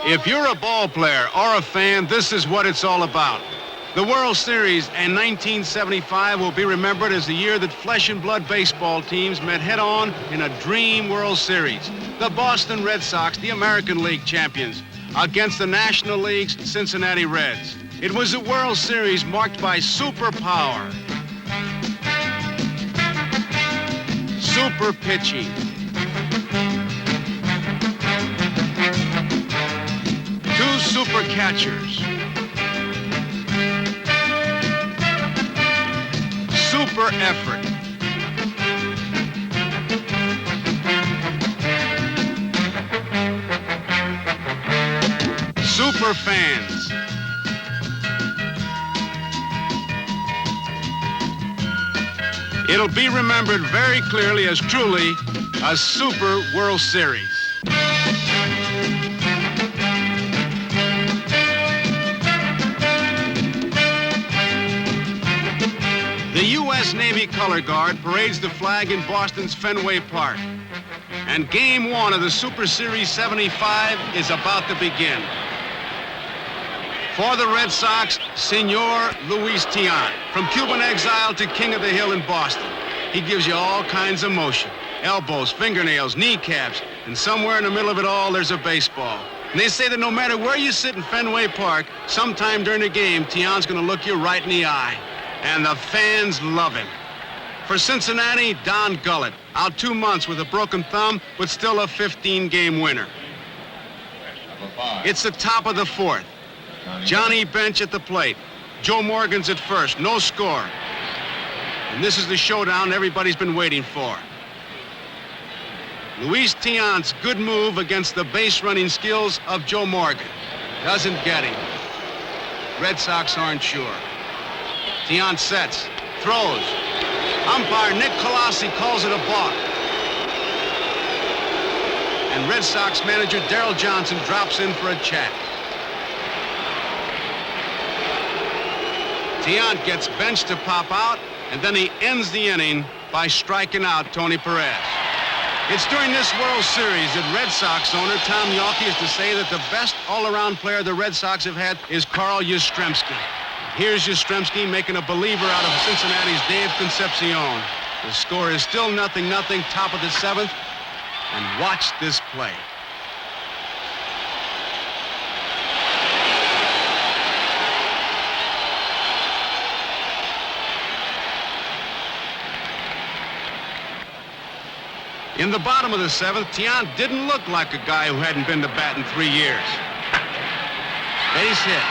If you're a ball player or a fan, this is what it's all about. The World Series in 1975 will be remembered as the year that flesh and blood baseball teams met head-on in a dream World Series. The Boston Red Sox, the American League champions, against the National League's Cincinnati Reds. It was a World Series marked by superpower, super pitching, two super catchers, super effort, super fans. It'll be remembered very clearly as truly a super World Series. The U.S. Navy Color Guard parades the flag in Boston's Fenway Park. And Game 1 of the Super Series 75 is about to begin. For the Red Sox, Senor Luis Tiant, from Cuban exile to King of the Hill in Boston. He gives you all kinds of motion. Elbows, fingernails, kneecaps, and somewhere in the middle of it all, there's a baseball. And they say that no matter where you sit in Fenway Park, sometime during the game, Tiant's gonna look you right in the eye. And the fans love him. For Cincinnati, Don Gullett, out 2 months with a broken thumb, but still a 15-game winner. It's the top of the fourth. Johnny Bench at the plate. Joe Morgan's at first, no score. And this is the showdown everybody's been waiting for. Luis Tiant's good move against the base-running skills of Joe Morgan. Doesn't get him. Red Sox aren't sure. Tiant sets, throws. Umpire Nick Colossi calls it a balk. And Red Sox manager Darrell Johnson drops in for a chat. Tiant gets Bench to pop out, and then he ends the inning by striking out Tony Perez. It's during this World Series that Red Sox owner Tom Yawkey is to say that the best all-around player the Red Sox have had is Carl Yastrzemski. Here's Yastrzemski making a believer out of Cincinnati's Dave Concepcion. The score is still 0-0, top of the seventh, and watch this play. In the bottom of the seventh, Tiant didn't look like a guy who hadn't been to bat in 3 years. Base hit.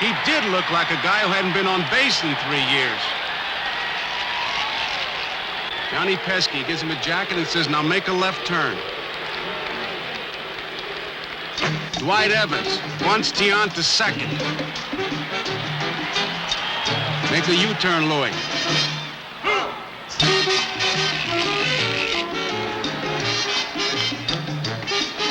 He did look like a guy who hadn't been on base in 3 years. Johnny Pesky gives him a jacket and says, now make a left turn. Dwight Evans wants Tiant to second. Make a U-turn, Louis.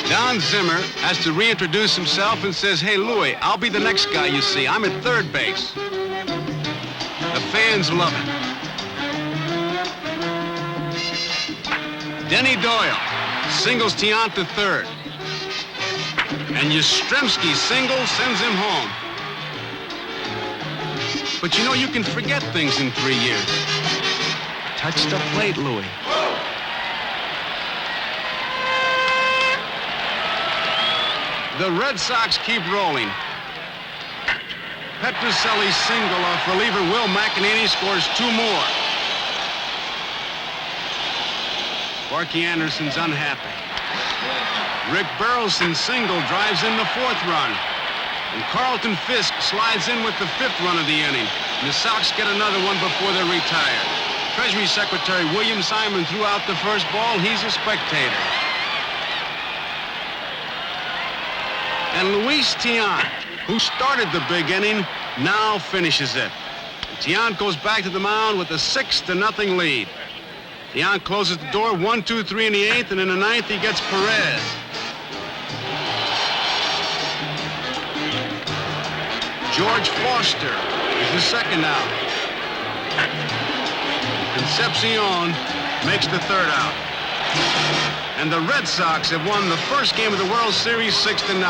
Don Zimmer has to reintroduce himself and says, hey, Louis, I'll be the next guy you see. I'm at third base. The fans love it. Denny Doyle singles Tiant to third. And Yastrzemski's single sends him home. But you know, you can forget things in 3 years. Touch the plate, Louis. The Red Sox keep rolling. Petrocelli's single off reliever Will McEnany scores 2 more. Sparky Anderson's unhappy. Rick Burleson's single drives in the 4th run. And Carlton Fisk slides in with the 5th run of the inning. And the Sox get another one before they're retired. Treasury Secretary William Simon threw out the first ball. He's a spectator. And Luis Tiant, who started the big inning, now finishes it. And Tiant goes back to the mound with a 6-0 lead. Tiant closes the door 1, 2, 3 in the 8th, and in the 9th he gets Perez. George Foster is the second out. Concepcion makes the third out. And the Red Sox have won the first game of the World Series 6-0.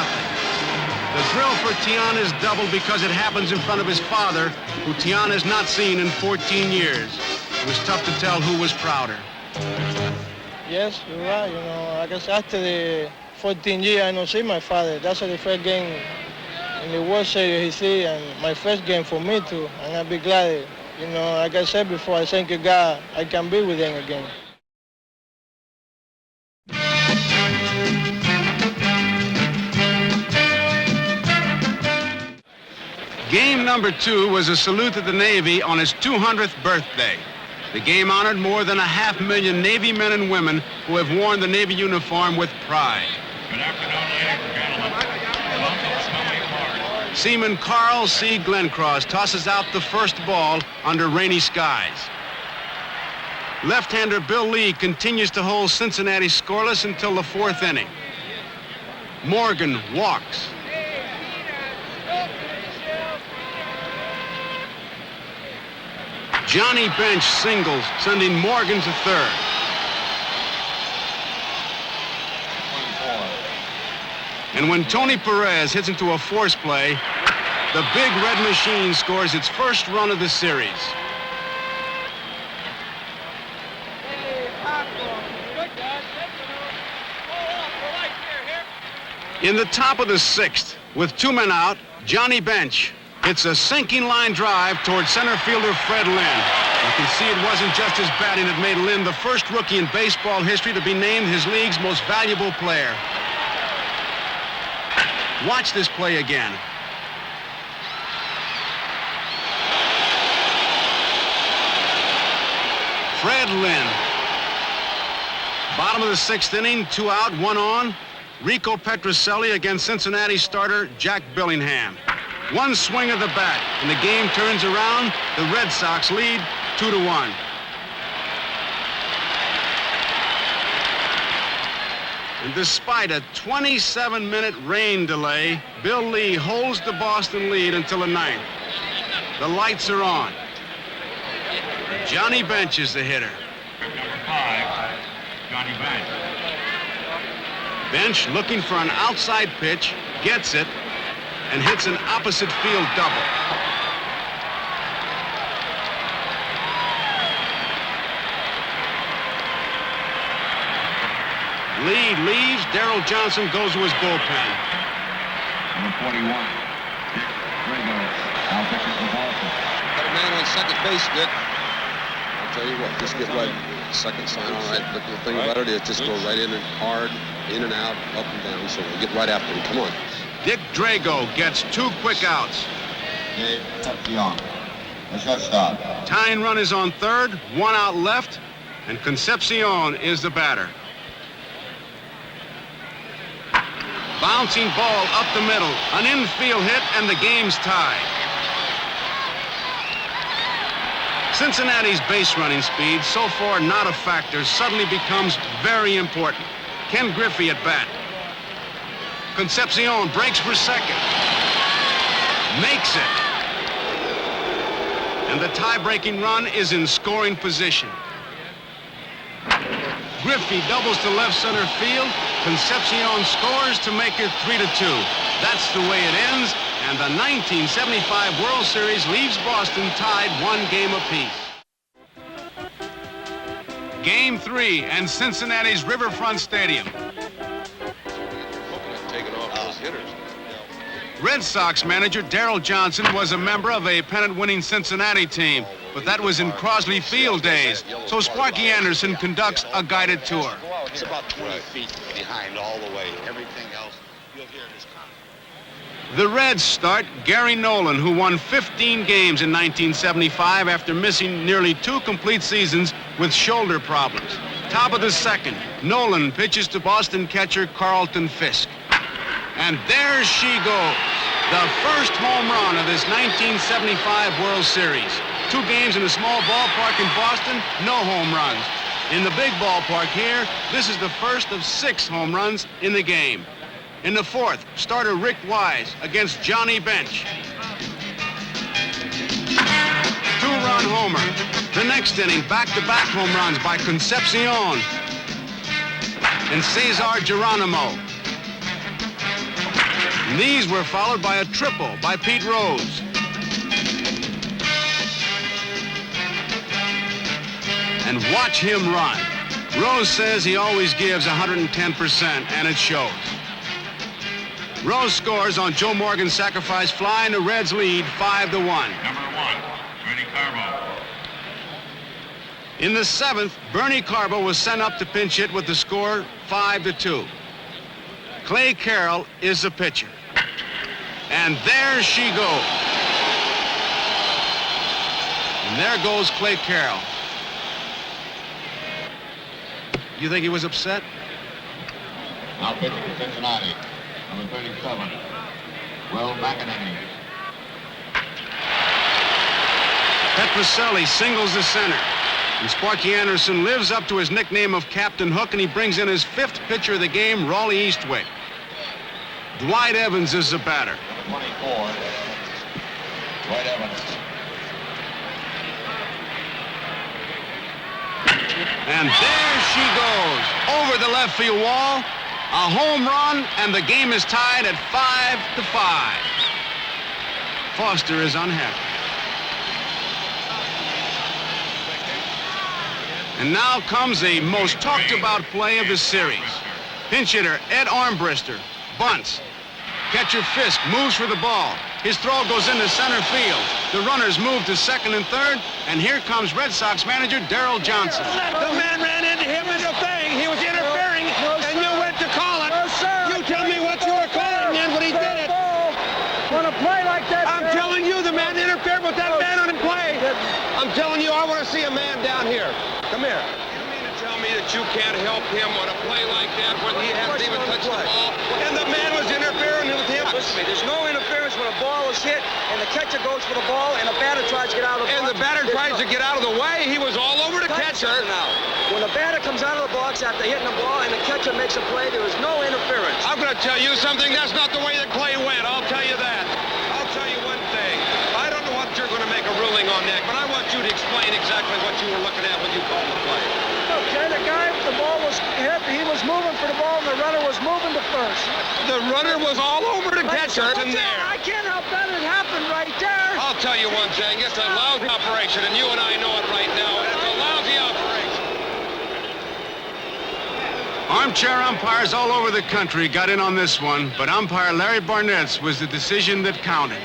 The thrill for Tian is double because it happens in front of his father, who Tian has not seen in 14 years. It was tough to tell who was prouder. Yes, you're right. You know, I guess after the 14 years, I don't see my father. That's the first game in the World Series he see, and my first game for me too. And I'll be glad. You know, like I said before, I thank God I can be with him again. Game number 2 was a salute to the Navy on its 200th birthday. The game honored more than 500,000 Navy men and women who have worn the Navy uniform with pride. Good afternoon, ladies and gentlemen. Welcome to Snowy Park. Seaman Carl C. Glencross tosses out the first ball under rainy skies. Left-hander Bill Lee continues to hold Cincinnati scoreless until the 4th inning. Morgan walks. Johnny Bench singles, sending Morgan to third. And when Tony Perez hits into a force play, the Big Red Machine scores its first run of the series. In the top of the 6th, with 2 men out, Johnny Bench hits a sinking line drive towards center fielder Fred Lynn. You can see it wasn't just his batting that made Lynn the first rookie in baseball history to be named his league's most valuable player. Watch this play again. Fred Lynn. Bottom of the 6th inning, 2 out, 1 on. Rico Petrocelli against Cincinnati starter Jack Billingham. One swing of the bat, and the game turns around. The Red Sox lead 2-1. And despite a 27-minute rain delay, Bill Lee holds the Boston lead until the 9th. The lights are on. Johnny Bench is the hitter. Number 5, Johnny Bench. Bench looking for an outside pitch, gets it, and hits an opposite field double. Lead leaves. Darrell Johnson goes to his bullpen. Number 41, Dick Drago. Now pitches the Boston. Got a man on second base, Dick. I'll tell you what, just get right. Second sign, all right. But the thing about it is just go right in and hard, in and out, up and down. So we'll get right after him. Come on. Dick Drago gets 2 quick outs. Dave Young, the shortstop. Tying run is on third, 1 out left, and Concepcion is the batter. Bouncing ball up the middle, an infield hit, and the game's tied. Cincinnati's base running speed, so far not a factor, suddenly becomes very important. Ken Griffey at bat. Concepcion breaks for second. Makes it. And the tie-breaking run is in scoring position. Griffey doubles to left center field. Concepcion scores to make it 3-2. That's the way it ends, and the 1975 World Series leaves Boston tied 1 game apiece. Game 3 and Cincinnati's Riverfront Stadium. Taking off those hitters. Red Sox manager Darrell Johnson was a member of a pennant-winning Cincinnati team, but that was in Crosley Field days, so Sparky Anderson conducts a guided tour. It's about 20 feet behind all the way. Everything else you'll hear in this comment. The Reds start Gary Nolan, who won 15 games in 1975 after missing nearly 2 complete seasons with shoulder problems. Top of the 2nd, Nolan pitches to Boston catcher Carlton Fisk. And there she goes, the first home run of this 1975 World Series. 2 games in a small ballpark in Boston, no home runs. In the big ballpark here, this is the first of 6 home runs in the game. In the 4th, starter Rick Wise against Johnny Bench. 2-run homer. The next inning, back-to-back home runs by Concepcion and Cesar Geronimo. And these were followed by a triple by Pete Rose. And watch him run. Rose says he always gives 110%, and it shows. Rose scores on Joe Morgan's sacrifice fly, and the Reds lead 5-1. Number 1, Bernie Carbo. In the 7th, Bernie Carbo was sent up to pinch hit with the score 5-2. Clay Carroll is the pitcher. And there she goes. And there goes Clay Carroll. You think he was upset? Now pitching for Cincinnati, number 37, Will McEnany. Petroselli singles the center. And Sparky Anderson lives up to his nickname of Captain Hook, and he brings in his 5th pitcher of the game, Raleigh Eastwick. Dwight Evans is the batter. Number 24, Dwight Evans. And there she goes, over the left field wall, a home run, and the game is tied at 5-5. Foster is unhappy. And now comes the most talked about play of the series. Pinch hitter Ed Armbrister bunts. Catcher Fisk moves for the ball. His throw goes into center field. The runners move to second and third, and here comes Red Sox manager Darrell Johnson. The man ran into him in the thing. He was interfering, and you went to call it. You tell me what you were calling then when he did it. On a play like that, I'm telling you, the man interfered with that man on the play. I'm telling you, I want to see a man down here. Come here. You mean to tell me that you can't help him on a play like that when he hasn't even touched the ball, and the man was interfering with him? Listen to me, there's no interference when a ball is hit and the catcher goes for the ball and the batter tries to get out of the box. And the batter tries to get out of the way. He was all over the catcher. Now, when the batter comes out of the box after hitting the ball and the catcher makes a play, there is no interference. I'm going to tell you something. That's not the way that play went. I'll tell you that. I'll tell you one thing. I don't know what you're going to make a ruling on that, but I want you to explain exactly what you were looking at when you called the play. Okay, the guy, the ball was hit, he was moving for the ball, and the runner was moving to first. The runner was all over the catcher in there. I can't help that. It happened right there. I'll tell you one thing. It's a lousy operation, and you and I know it right now. It's a lousy operation. Armchair umpires all over the country got in on this one, but umpire Larry Barnett's was the decision that counted.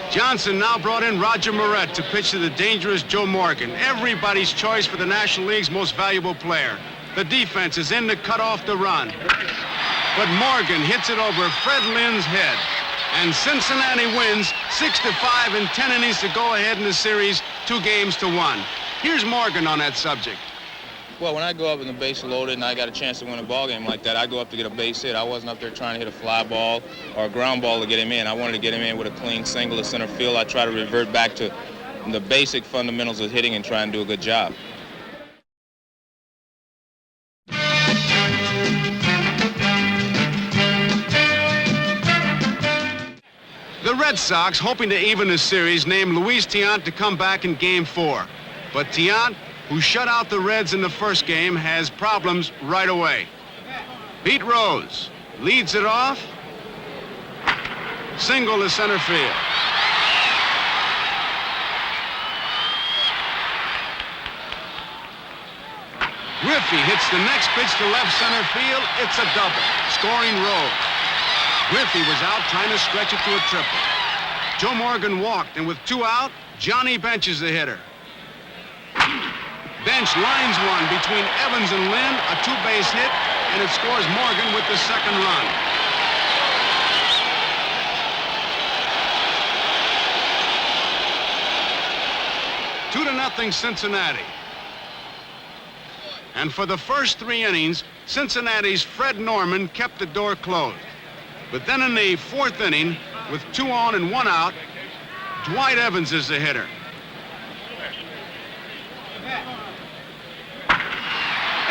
Johnson now brought in Roger Moret to pitch to the dangerous Joe Morgan, everybody's choice for the National League's most valuable player. The defense is in to cut off the run. But Morgan hits it over Fred Lynn's head. And Cincinnati wins 6-5 in 10 innings to go ahead in the series, 2-1. Here's Morgan on that subject. Well, when I go up and the base loaded and I got a chance to win a ball game like that, I go up to get a base hit. I wasn't up there trying to hit a fly ball or a ground ball to get him in. I wanted to get him in with a clean single to center field. I try to revert back to the basic fundamentals of hitting and try and do a good job. The Red Sox, hoping to even the series, named Luis Tiant to come back in Game 4. But Tiant, who shut out the Reds in the first game, has problems right away. Pete Rose leads it off. Single to center field. Griffey hits the next pitch to left center field. It's a double, scoring Rose. Griffey was out trying to stretch it to a triple. Joe Morgan walked, and with 2 out, Johnny benches the hitter. Bench lines one between Evans and Lynn, a 2-base hit, and it scores Morgan with the second run. Two to nothing Cincinnati. And for the first 3 innings, Cincinnati's Fred Norman kept the door closed. But then in the 4th inning, with 2 on and 1 out, Dwight Evans is the hitter.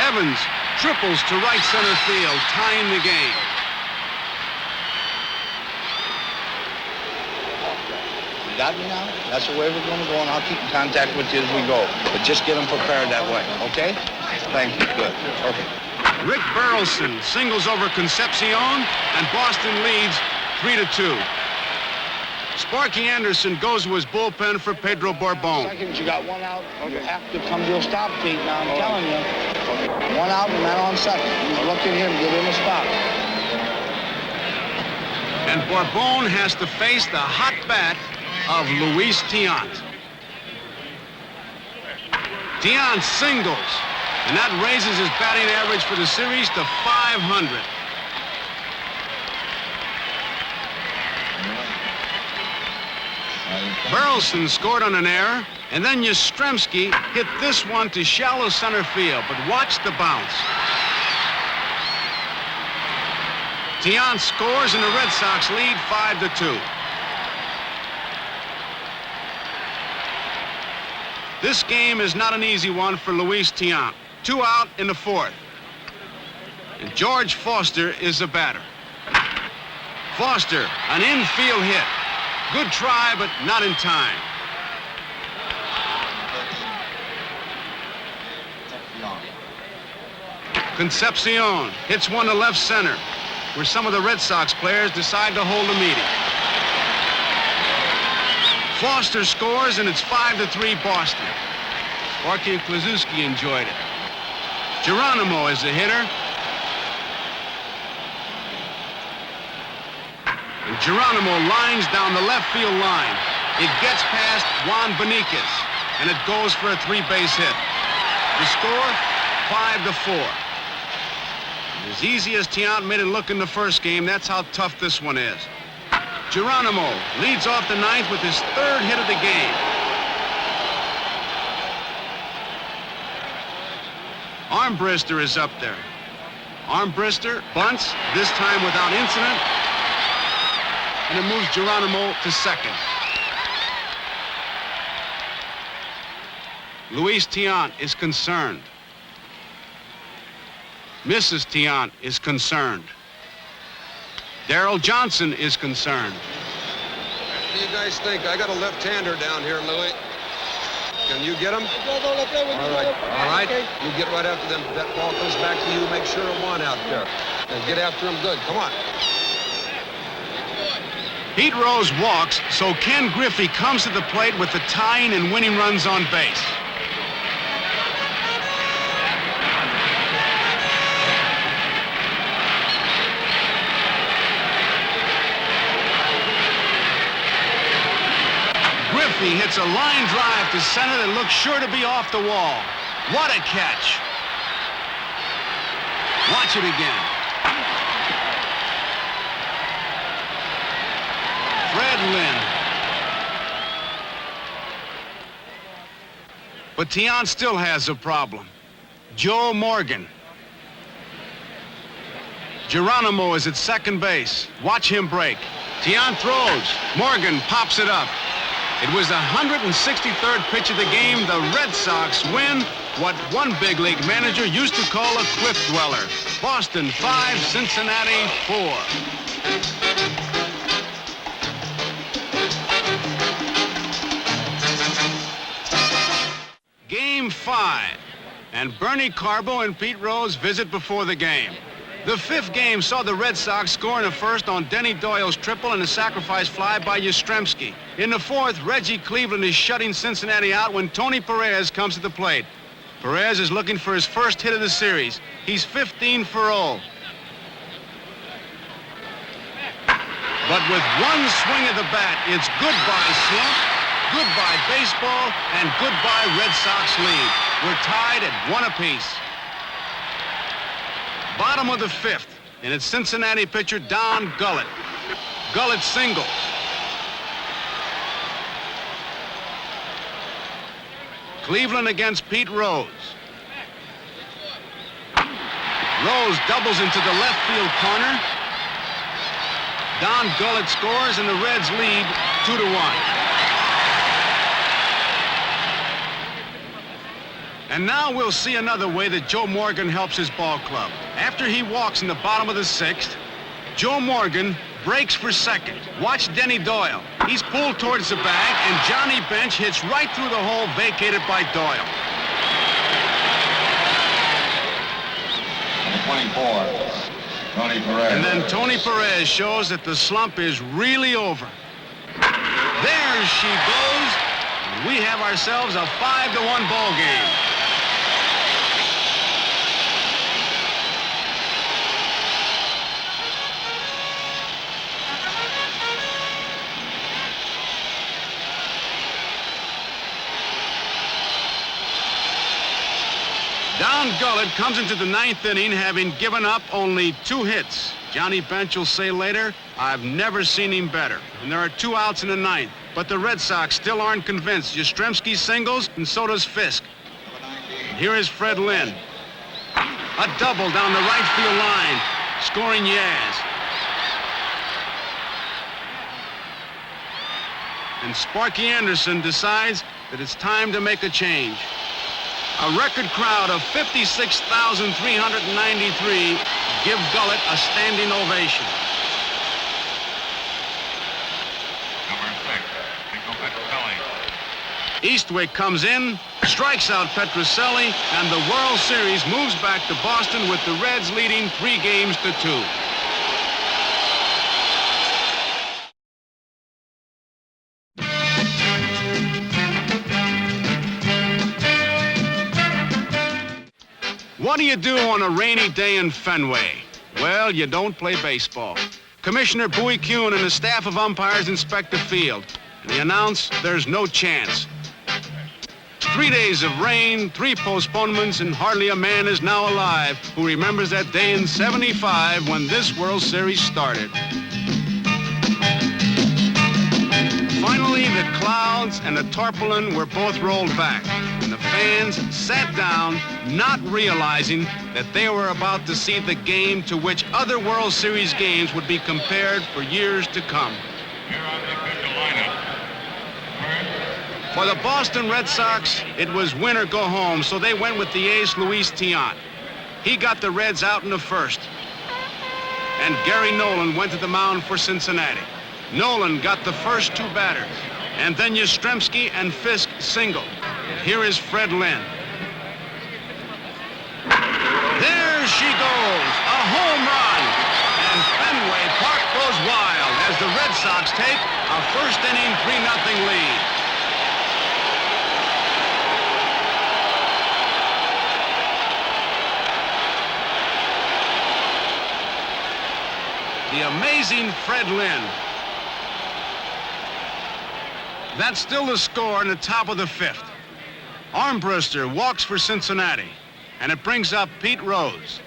Evans triples to right center field, tying the game. You got me now? That's the way we're going to go, and I'll keep in contact with you as we go. But just get them prepared that way, okay? Thank you. Good. Perfect. Rick Burleson singles over Concepcion, and Boston leads 3-2. Sparky Anderson goes to his bullpen for Pedro Borbon. Seconds, you got one out. You have to come to a stop, Pete. Now I'm telling you, one out and man on second. You look at him, give him a stop. And Borbon has to face the hot bat of Luis Tiant. Tiant singles, and that raises his batting average for the series to .500. Burleson scored on an error, and then Yastrzemski hit this one to shallow center field, but watch the bounce. Tiant scores, and the Red Sox lead 5-2. This game is not an easy one for Luis Tiant. 2 out in the 4th. And George Foster is the batter. Foster, an infield hit. Good try, but not in time. Concepcion hits one to left center, where some of the Red Sox players decide to hold a meeting. Foster scores, and it's 5-3 Boston. Sparky and Kluszewski enjoyed it. Geronimo is the hitter. And Geronimo lines down the left field line. It gets past Juan Beniquez, and it goes for a 3-base hit. The score, 5-4. As easy as Tiant made it look in the first game, that's how tough this one is. Geronimo leads off the 9th with his 3rd hit of the game. Armbrister is up there. Armbrister bunts, this time without incident, and it moves Geronimo to second. Luis Tiant is concerned. Mrs. Tiant is concerned. Darrell Johnson is concerned. What do you guys think? I got a left-hander down here, Louis. Can you get him? All right. You get right after them. If that ball comes back to you, make sure a 1 out there. And get after him good. Come on. Pete Rose walks, so Ken Griffey comes to the plate with the tying and winning runs on base. Griffey hits a line drive to center that looks sure to be off the wall. What a catch. Watch it again. Fred Lynn. But Tiant still has a problem. Joe Morgan. Geronimo is at second base. Watch him break. Tiant throws. Morgan pops it up. It was the 163rd pitch of the game. The Red Sox win what one big league manager used to call a cliff dweller. Boston 5, Cincinnati 4. Game 5, and Bernie Carbo and Pete Rose visit before the game. The 5th game saw the Red Sox score in the 1st on Denny Doyle's triple and a sacrifice fly by Yastrzemski. In the 4th, Reggie Cleveland is shutting Cincinnati out when Tony Perez comes to the plate. Perez is looking for his 1st hit of the series. He's 15 for 0. But with one swing of the bat, it's goodbye slump, goodbye baseball, and goodbye Red Sox lead. We're tied at 1 apiece. Bottom of the 5th, and it's Cincinnati pitcher Don Gullett. Gullett singles. Cleveland against Pete Rose. Rose doubles into the left field corner. Don Gullett scores, and the Reds lead 2-1. And now we'll see another way that Joe Morgan helps his ball club. After he walks in the bottom of the 6th, Joe Morgan breaks for second. Watch Denny Doyle. He's pulled towards the bag, and Johnny Bench hits right through the hole vacated by Doyle. 24. Tony Perez. And then Tony Perez shows that the slump is really over. There she goes. We have ourselves a 5-1 ball game. Don Gullett comes into the 9th inning having given up only 2 hits. Johnny Bench will say later, I've never seen him better. And there are 2 outs in the 9th. But the Red Sox still aren't convinced. Yastrzemski singles, and so does Fisk. Here is Fred Lynn. A double down the right field line, scoring Yaz. And Sparky Anderson decides that it's time to make a change. A record crowd of 56,393 give Gullett a standing ovation. Number 6, Nico Petroselli. Eastwick comes in, strikes out Petroselli, and the World Series moves back to Boston with the Reds leading 3-2. What do you do on a rainy day in Fenway? Well, you don't play baseball. Commissioner Bowie Kuhn and a staff of umpires inspect the field, and they announce there's no chance. 3 days of rain, 3 postponements, and hardly a man is now alive who remembers that day in '75 when this World Series started. Finally, the clouds and the tarpaulin were both rolled back, and the fans sat down, not realizing that they were about to see the game to which other World Series games would be compared for years to come. Here on the official lineup. For the Boston Red Sox, it was win or go home, so they went with the ace Luis Tiant. He got the Reds out in the 1st. And Gary Nolan went to the mound for Cincinnati. Nolan got the first 2 batters, and then Yastrzemski and Fisk singled. Here is Fred Lynn. There she goes, a home run, and Fenway Park goes wild as the Red Sox take a first inning 3-0 lead. The amazing Fred Lynn. That's still the score in the top of the 5th. Armbruster walks for Cincinnati, and it brings up Pete Rose.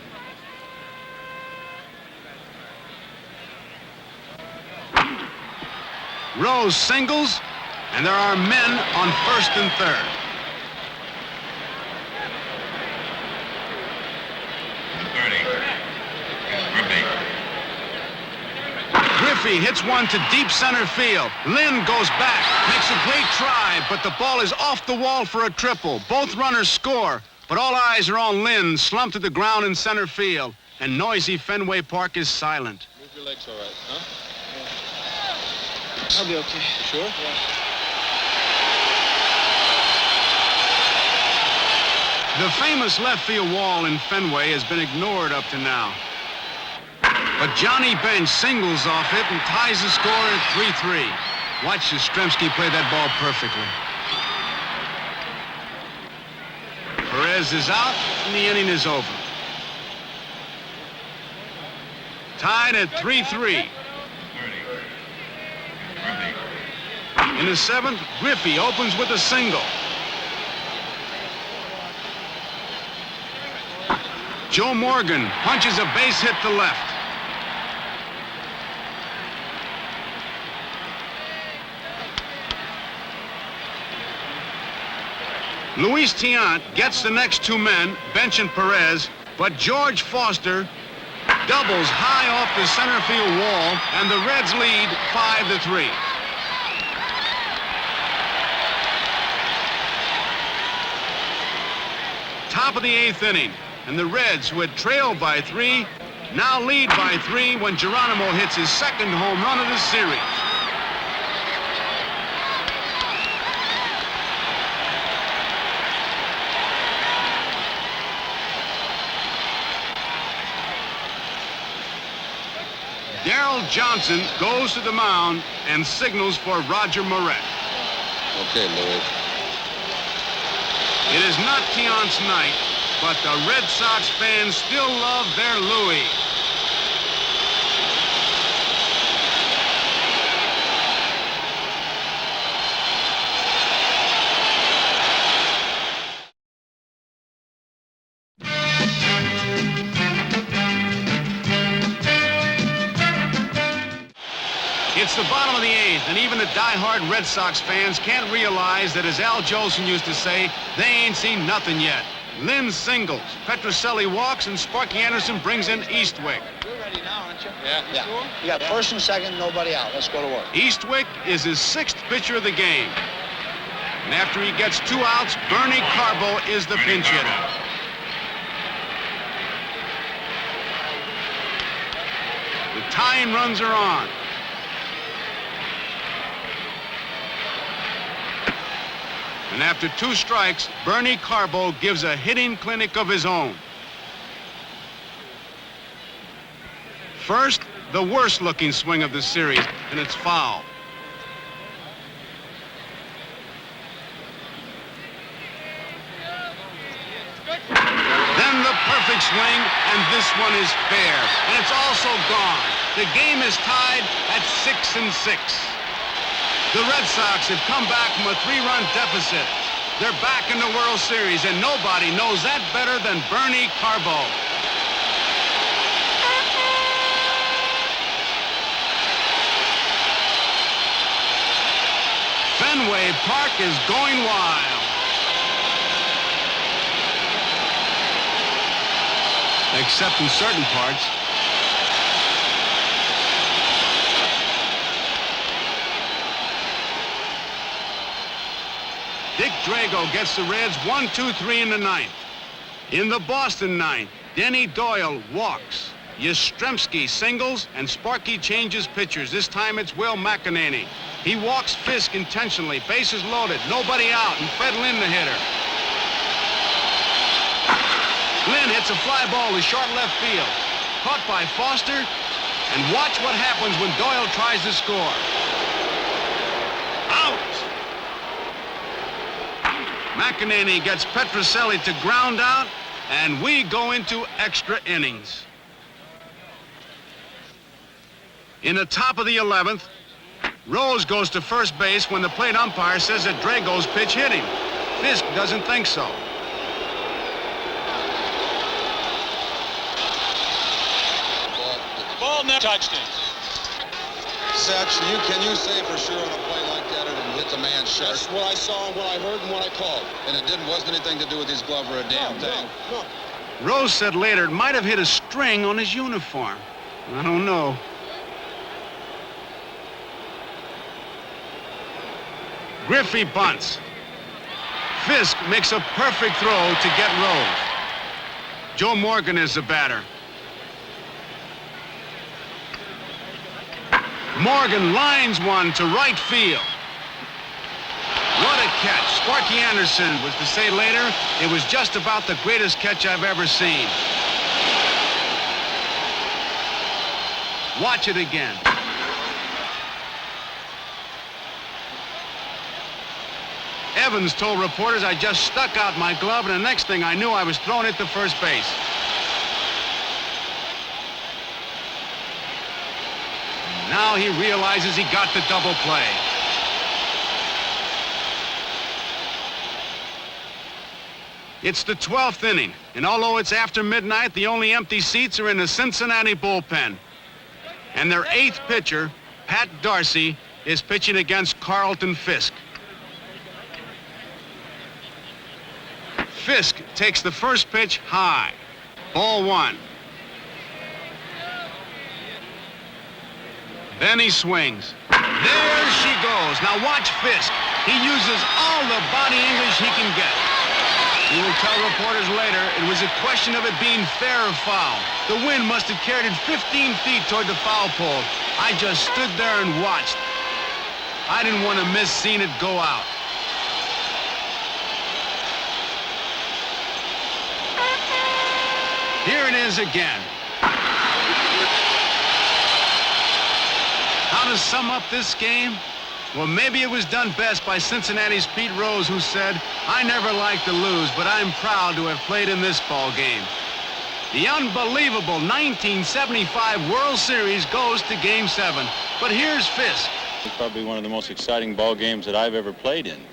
Rose singles, and there are men on 1st and 3rd. Griffey hits one to deep center field. Lynn goes back, makes a great try, but the ball is off the wall for a triple. Both runners score, but all eyes are on Lynn, slumped to the ground in center field, and noisy Fenway Park is silent. Move your legs all right, huh? I'll be okay. You sure? Yeah. The famous left field wall in Fenway has been ignored up to now. But Johnny Bench singles off it and ties the score at 3-3. Watch Yastrzemski play that ball perfectly. Perez is out, and the inning is over. Tied at 3-3. In the 7th, Griffey opens with a single. Joe Morgan punches a base hit to left. Luis Tiant gets the next 2 men, Bench and Perez, but George Foster doubles high off the center field wall, and the Reds lead 5-3. Top of the 8th inning, and the Reds, who had trailed by 3, now lead by 3 when Geronimo hits his 2nd home run of the series. Darrell Johnson goes to the mound and signals for Roger Moret. Okay, Louis. It is not Tiant's night, but the Red Sox fans still love their Louis. It's the bottom of the eighth, and even the die-hard Red Sox fans can't realize that, as Al Jolson used to say, they ain't seen nothing yet. Lynn singles, Petrocelli walks, and Sparky Anderson brings in Eastwick. You're ready now, aren't you? Yeah. Yeah. You got first and second, nobody out. Let's go to work. Eastwick is his 6th pitcher of the game. And after he gets 2 outs, Bernie Carbo is the pinch hitter. The tying runs are on. And after 2 strikes, Bernie Carbo gives a hitting clinic of his own. First, the worst-looking swing of the series, and it's foul. Then the perfect swing, and this one is fair, and it's also gone. The game is tied at 6-6. The Red Sox have come back from a 3-run deficit. They're back in the World Series, and nobody knows that better than Bernie Carbo. Fenway Park is going wild. Except in certain parts. Dick Drago gets the Reds 1-2-3 in the 9th. In the Boston 9th, Denny Doyle walks. Yastrzemski singles, and Sparky changes pitchers. This time it's Will McEnany. He walks Fisk intentionally. Bases loaded, nobody out, and Fred Lynn the hitter. Lynn hits a fly ball to short left field. Caught by Foster, and watch what happens when Doyle tries to score. Out! McEnany gets Petrocelli to ground out, and we go into extra innings. In the top of the 11th, Rose goes to first base when the plate umpire says that Drago's pitch hit him. Fisk doesn't think so. Ball never touched him. Satch, can you say for sure on a play like that it didn't hit the man's shirt? That's what I saw and what I heard and what I called. And it wasn't anything to do with his glove or a damn thing? No. Rose said later it might have hit a string on his uniform. I don't know. Griffey bunts. Fisk makes a perfect throw to get Rose. Joe Morgan is the batter. Morgan lines one to right field. What a catch. Sparky Anderson was to say later, it was just about the greatest catch I've ever seen. Watch it again. Evans told reporters I just stuck out my glove, and the next thing I knew, I was throwing it to first base. Now he realizes he got the double play. It's the 12th inning, and although it's after midnight, the only empty seats are in the Cincinnati bullpen. And their 8th pitcher, Pat Darcy, is pitching against Carlton Fisk. Fisk takes the first pitch high. Ball 1. Then he swings. There she goes. Now watch Fisk. He uses all the body English he can get. He will tell reporters later it was a question of it being fair or foul. The wind must have carried it 15 feet toward the foul pole. I just stood there and watched. I didn't want to miss seeing it go out. Here it is again. How to sum up this game? Well, maybe it was done best by Cincinnati's Pete Rose, who said, "I never like to lose, but I'm proud to have played in this ball game." The unbelievable 1975 World Series goes to Game 7. But here's Fisk. It's probably one of the most exciting ball games that I've ever played in,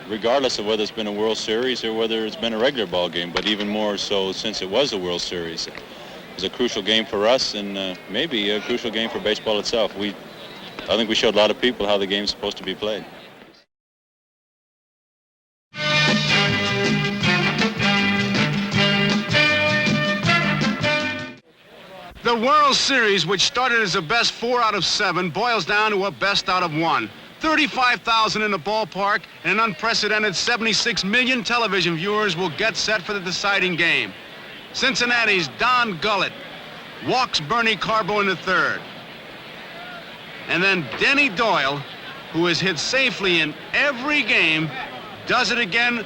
regardless of whether it's been a World Series or whether it's been a regular ball game, but even more so since it was a World Series. It was a crucial game for us and maybe a crucial game for baseball itself. I think we showed a lot of people how the game's supposed to be played. The World Series, which started as a best 4 out of 7, boils down to a best out of 1. 35,000 in the ballpark and an unprecedented 76 million television viewers will get set for the deciding game. Cincinnati's Don Gullett walks Bernie Carbo in the 3rd. And then Denny Doyle, who has hit safely in every game, does it again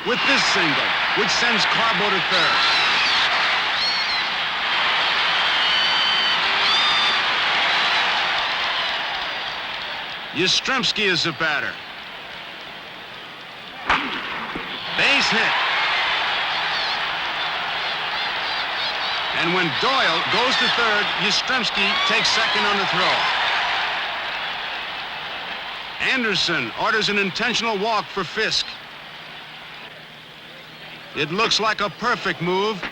with this single, which sends Carbo to 3rd. Yastrzemski is the batter. Base hit. And when Doyle goes to 3rd, Yastrzemski takes 2nd on the throw. Anderson orders an intentional walk for Fisk. It looks like a perfect move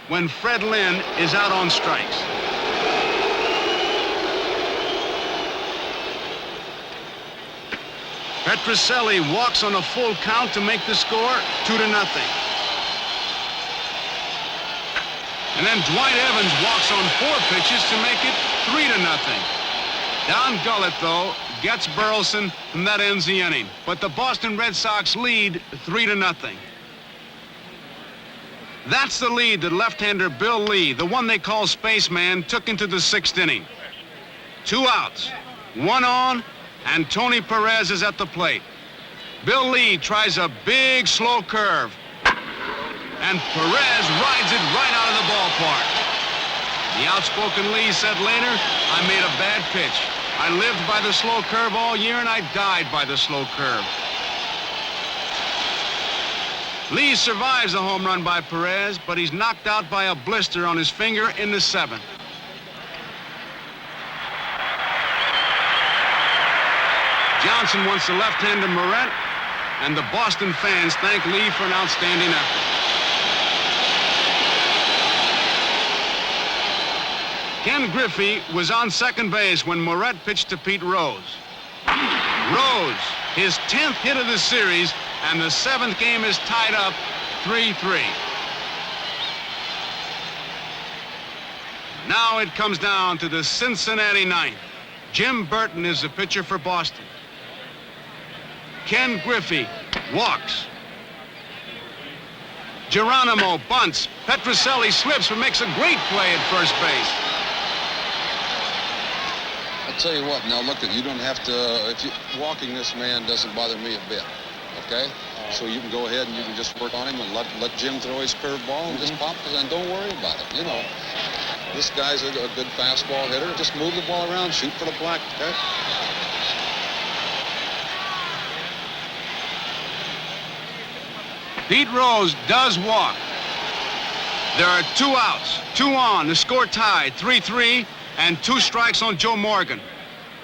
when Fred Lynn is out on strikes. Petrocelli walks on a full count to make the score 2-0. And then Dwight Evans walks on 4 pitches to make it 3-0. Don Gullett, though, gets Burleson, and that ends the inning. But the Boston Red Sox lead 3-0. That's the lead that left-hander Bill Lee, the one they call Spaceman, took into the 6th inning. 2 outs, 1 on, and Tony Perez is at the plate. Bill Lee tries a big, slow curve, and Perez rides it right out of the ballpark. The outspoken Lee said later, "I made a bad pitch. I lived by the slow curve all year, and I died by the slow curve." Lee survives a home run by Perez, but he's knocked out by a blister on his finger in the 7th. Johnson wants the left-hander Moret, and the Boston fans thank Lee for an outstanding effort. Ken Griffey was on 2nd base when Moret pitched to Pete Rose. Rose, his 10th hit of the series, and the 7th game is tied up 3-3. Now it comes down to the Cincinnati 9th. Jim Burton is the pitcher for Boston. Ken Griffey walks. Geronimo bunts. Petrocelli slips but makes a great play at first base. I'll tell you what, now look, you don't have to, walking this man doesn't bother me a bit, okay? So you can go ahead and you can just work on him and let Jim throw his curveball and just pop it and don't worry about it, you know. This guy's a good fastball hitter. Just move the ball around, shoot for the black, okay? Pete Rose does walk. There are 2 outs, 2 on, the score tied, 3-3, and 2 strikes on Joe Morgan.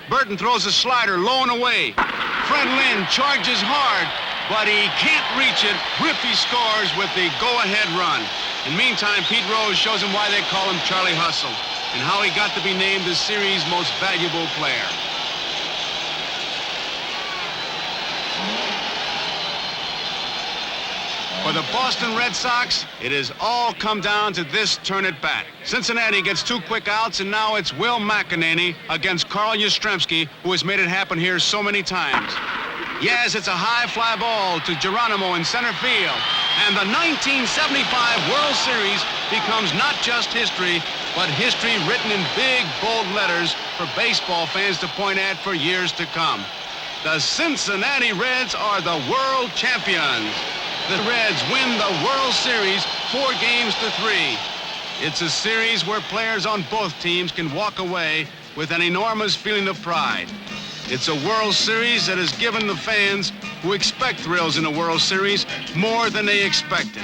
Burton throws a slider low and away. Fred Lynn charges hard, but he can't reach it. Griffey scores with the go-ahead run. And meantime, Pete Rose shows him why they call him Charlie Hustle and how he got to be named the series' most valuable player. For the Boston Red Sox, it has all come down to this turn at bat. Cincinnati gets 2 quick outs, and now it's Will McEnany against Carl Yastrzemski, who has made it happen here so many times. Yes, it's a high fly ball to Geronimo in center field. And the 1975 World Series becomes not just history, but history written in big, bold letters for baseball fans to point at for years to come. The Cincinnati Reds are the world champions. The Reds win the World Series 4-3. It's a series where players on both teams can walk away with an enormous feeling of pride. It's a World Series that has given the fans who expect thrills in a World Series more than they expected.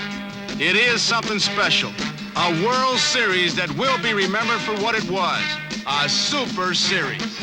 It is something special. A World Series that will be remembered for what it was, a Super Series.